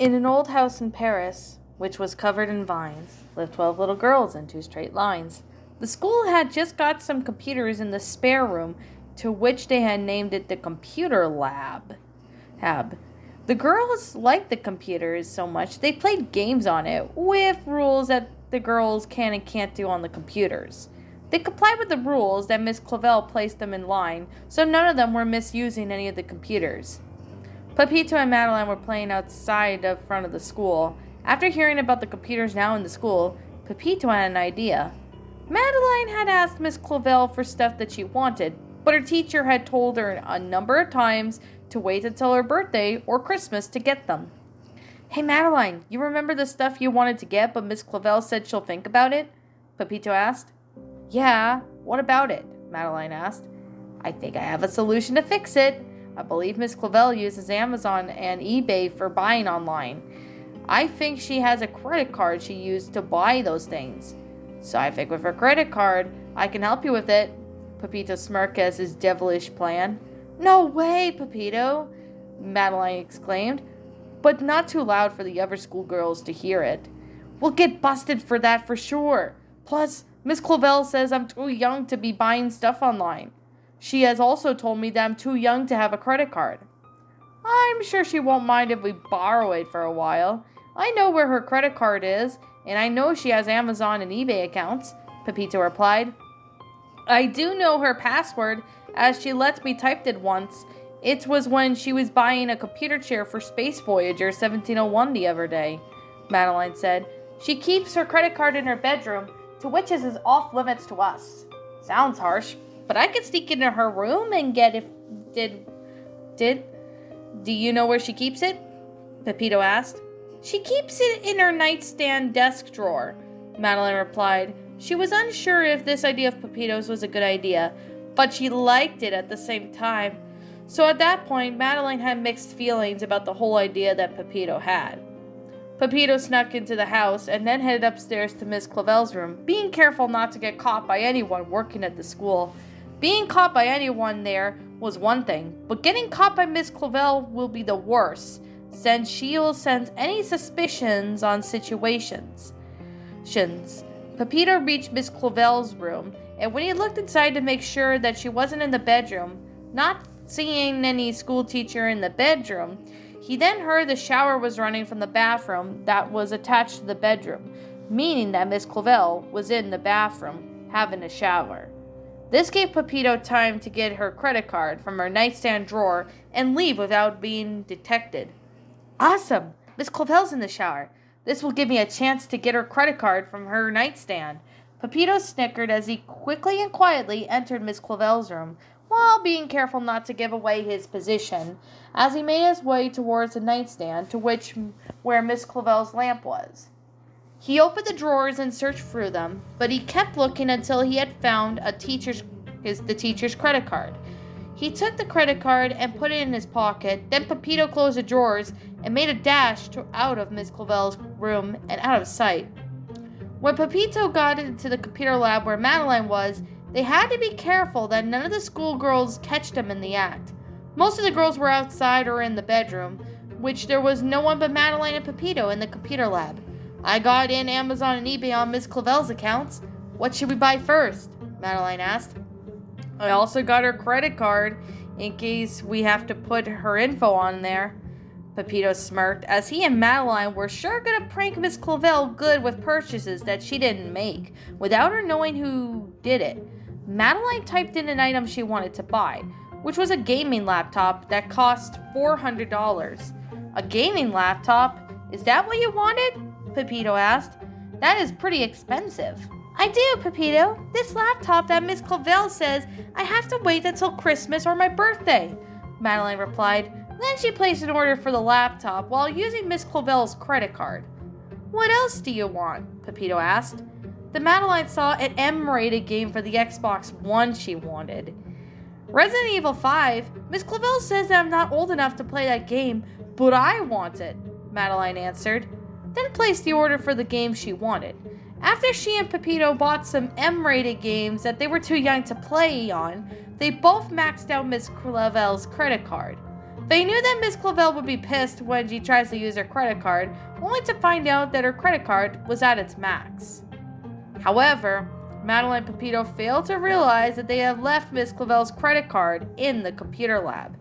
In an old house in Paris, which was covered in vines, lived 12 little girls in 2 straight lines. The school had just got some computers in the spare room, to which they had named it the computer lab. The girls liked the computers so much they played games on it, with rules that the girls can and can't do on the computers. They complied with the rules that Miss Clavel placed them in line, so none of them were misusing any of the computers. Pepito and Madeline were playing outside the front of the school. After hearing about the computers now in the school, Pepito had an idea. Madeline had asked Miss Clavel for stuff that she wanted, but her teacher had told her a number of times to wait until her birthday or Christmas to get them. "Hey Madeline, you remember the stuff you wanted to get, but Miss Clavel said she'll think about it?" Pepito asked. "Yeah, what about it?" Madeline asked. "I think I have a solution to fix it. I believe Miss Clavel uses Amazon and eBay for buying online. I think she has a credit card she used to buy those things. So I think with her credit card, I can help you with it." Pepito smirked as his devilish plan. "No way, Pepito!" Madeline exclaimed, but not too loud for the other schoolgirls to hear it. "We'll get busted for that for sure. Plus, Miss Clavel says I'm too young to be buying stuff online. She has also told me that I'm too young to have a credit card." "I'm sure she won't mind if we borrow it for a while. I know where her credit card is, and I know she has Amazon and eBay accounts," Pepito replied. "I do know her password, as she lets me type it once. It was when she was buying a computer chair for Space Voyager 1701 the other day," Madeline said. "She keeps her credit card in her bedroom, to which is off limits to us." "Sounds harsh, but I could sneak into her room and get it. Do you know where she keeps it?" Pepito asked. "She keeps it in her nightstand desk drawer," Madeline replied. She was unsure if this idea of Pepito's was a good idea, but she liked it at the same time. So at that point, Madeline had mixed feelings about the whole idea that Pepito had. Pepito snuck into the house and then headed upstairs to Miss Clavel's room, being careful not to get caught by anyone working at the school. Being caught by anyone there was one thing, but getting caught by Miss Clavel will be the worst, since she will sense any suspicions on situations. Pepito reached Miss Clavel's room, and when he looked inside to make sure that she wasn't in the bedroom, not seeing any school teacher in the bedroom, he then heard the shower was running from the bathroom that was attached to the bedroom, meaning that Miss Clavel was in the bathroom having a shower. This gave Pepito time to get her credit card from her nightstand drawer and leave without being detected. "Awesome! Miss Clavel's in the shower. This will give me a chance to get her credit card from her nightstand." Pepito snickered as he quickly and quietly entered Miss Clavel's room, while being careful not to give away his position, as he made his way towards the nightstand where Miss Clavel's lamp was. He opened the drawers and searched through them, but he kept looking until he had found the teacher's credit card. He took the credit card and put it in his pocket. Then Pepito closed the drawers and made a dash out of Miss Clavel's room and out of sight. When Pepito got into the computer lab where Madeline was, they had to be careful that none of the schoolgirls catch them in the act. Most of the girls were outside or in the bedroom, which there was no one but Madeline and Pepito in the computer lab. "I got in Amazon and eBay on Miss Clavel's accounts. What should we buy first?" Madeline asked. "I also got her credit card in case we have to put her info on there." Pepito smirked, as he and Madeline were sure going to prank Miss Clavel good with purchases that she didn't make, without her knowing who did it. Madeline typed in an item she wanted to buy, which was a gaming laptop that cost $400. "A gaming laptop? Is that what you wanted?" Pepito asked. "That is pretty expensive." "I do, Pepito. This laptop that Miss Clavel says I have to wait until Christmas or my birthday," Madeline replied. Then she placed an order for the laptop while using Miss Clavel's credit card. "What else do you want?" Pepito asked. The Madeline saw an M-rated game for the Xbox One she wanted. "Resident Evil 5. Miss Clavel says that I'm not old enough to play that game, but I want it," Madeline answered. Then placed the order for the game she wanted. After she and Pepito bought some M-rated games that they were too young to play on, they both maxed out Miss Clavel's credit card. They knew that Miss Clavel would be pissed when she tries to use her credit card, only to find out that her credit card was at its max. However, Madeline and Pepito failed to realize that they had left Miss Clavel's credit card in the computer lab.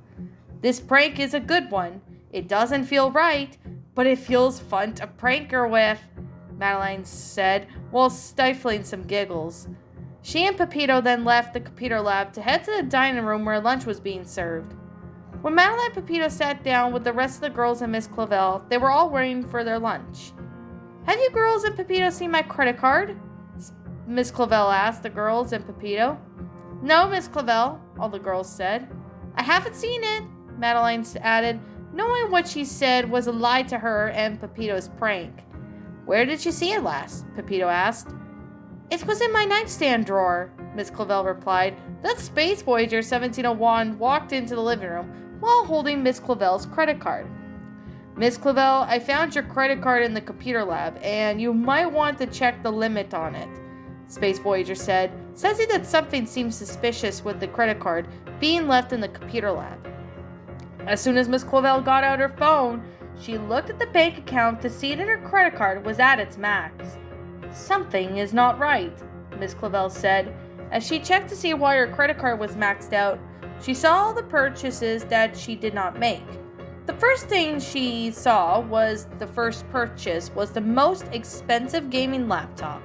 This prank is a good one. It doesn't feel right, but it feels fun to prank her with, Madeline said while stifling some giggles. She and Pepito then left the computer lab to head to the dining room where lunch was being served. When Madeline and Pepito sat down with the rest of the girls and Miss Clavel, they were all waiting for their lunch. "Have you girls and Pepito seen my credit card?" Miss Clavel asked the girls and Pepito. "No, Miss Clavel," all the girls said. "I haven't seen it," Madeline added, knowing what she said was a lie to her and Pepito's prank. "Where did you see it last?" Pepito asked. "It was in my nightstand drawer," Miss Clavel replied. Then Space Voyager 1701 walked into the living room while holding Miss Clavel's credit card. "Miss Clavel, I found your credit card in the computer lab, and you might want to check the limit on it," Space Voyager said, sensing that something seemed suspicious with the credit card being left in the computer lab. As soon as Miss Clavel got out her phone, she looked at the bank account to see that her credit card was at its max. "Something is not right," Miss Clavel said. As she checked to see why her credit card was maxed out, she saw all the purchases that she did not make. The first thing she saw was the first purchase was the most expensive gaming laptop,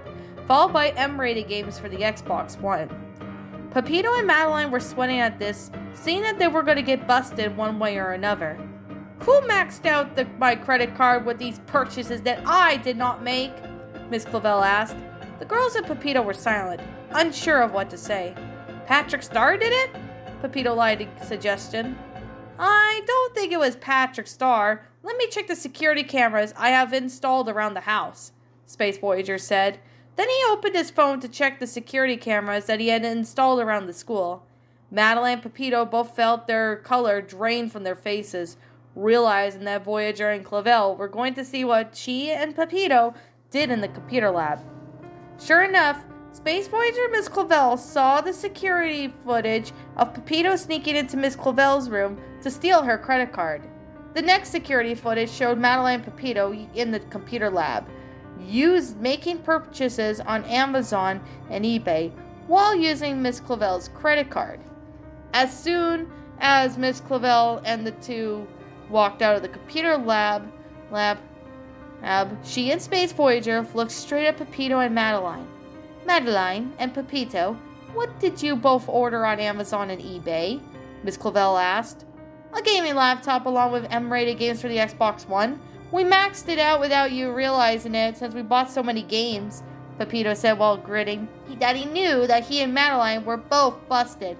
followed by M-rated games for the Xbox One. Pepito and Madeline were sweating at this, seeing that they were going to get busted one way or another. "Who maxed out my credit card with these purchases that I did not make?" Miss Clavel asked. The girls and Pepito were silent, unsure of what to say. "Patrick Star did it?" Pepito lied a suggestion. "I don't think it was Patrick Star. Let me check the security cameras I have installed around the house," Space Voyager said. Then he opened his phone to check the security cameras that he had installed around the school. Madeline and Pepito both felt their color drain from their faces, realizing that Voyager and Clavel were going to see what she and Pepito did in the computer lab. Sure enough, Space Voyager and Miss Clavel saw the security footage of Pepito sneaking into Miss Clavel's room to steal her credit card. The next security footage showed Madeline and Pepito in the computer lab, making purchases on Amazon and eBay while using Miss Clavel's credit card. As soon as Miss Clavel and the two walked out of the computer lab, she and Space Voyager looked straight at Pepito and Madeline. "Madeline and Pepito, what did you both order on Amazon and eBay?" Miss Clavel asked. "A gaming laptop along with M-rated games for the Xbox One. We maxed it out without you realizing it since we bought so many games," Pepito said while gritting. He knew that he and Madeline were both busted.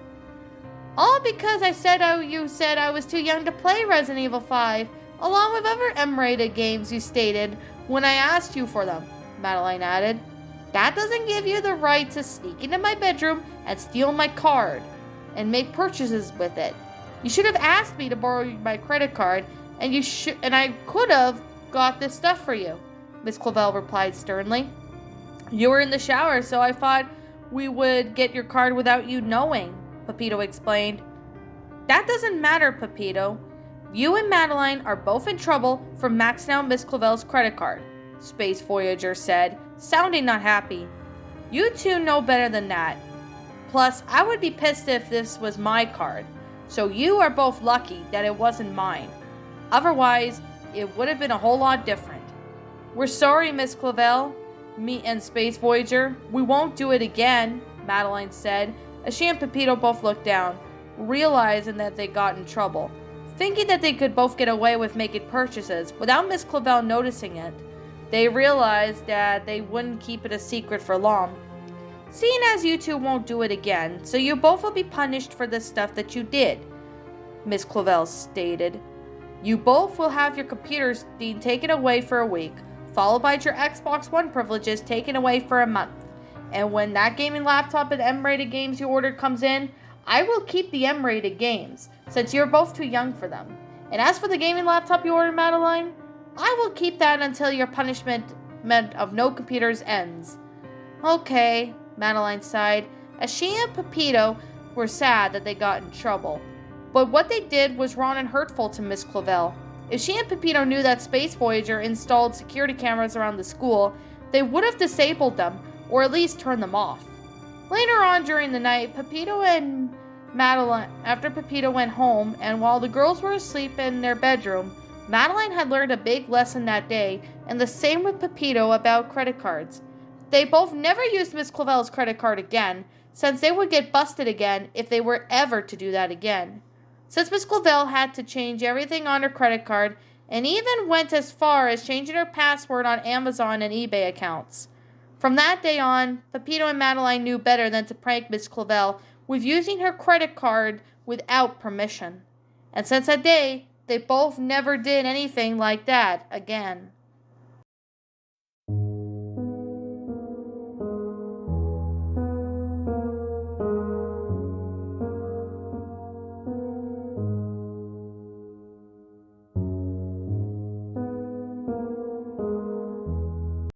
"All because you said I was too young to play Resident Evil 5, along with other M-rated games you stated when I asked you for them," Madeline added. "That doesn't give you the right to sneak into my bedroom and steal my card and make purchases with it. You should have asked me to borrow my credit card, and I could have got this stuff for you," Miss Clavel replied sternly. "You were in the shower, so I thought we would get your card without you knowing," Pepito explained. "That doesn't matter, Pepito. You and Madeline are both in trouble for maxing out Miss Clavel's credit card," Space Voyager said, sounding not happy. "You two know better than that. Plus, I would be pissed if this was my card, so you are both lucky that it wasn't mine. Otherwise, it would have been a whole lot different." "We're sorry, Miss Clavel, me and Space Voyager. We won't do it again," Madeline said, as she and Pepito both looked down, realizing that they got in trouble. Thinking that they could both get away with making purchases without Miss Clavel noticing it, they realized that they wouldn't keep it a secret for long. "Seeing as you two won't do it again, so you both will be punished for the stuff that you did," Miss Clavel stated. "You both will have your computers being taken away for a week, followed by your Xbox One privileges taken away for a month. And when that gaming laptop and M-rated games you ordered comes in, I will keep the M-rated games, since you're both too young for them. And as for the gaming laptop you ordered, Madeline, I will keep that until your punishment of no computers ends." "Okay," Madeline sighed, as she and Pepito were sad that they got in trouble. but what they did was wrong and hurtful to Miss Clavel. If she and Pepito knew that Space Voyager installed security cameras around the school, they would have disabled them, or at least turned them off. Later on during the night, Pepito and Madeline, after Pepito went home, and while the girls were asleep in their bedroom, Madeline had learned a big lesson that day, and the same with Pepito about credit cards. They both never used Miss Clavel's credit card again, since they would get busted again if they were ever to do that again. Since Miss Clavel had to change everything on her credit card, and even went as far as changing her password on Amazon and eBay accounts. From that day on, Pepito and Madeline knew better than to prank Miss Clavel with using her credit card without permission. And since that day, they both never did anything like that again.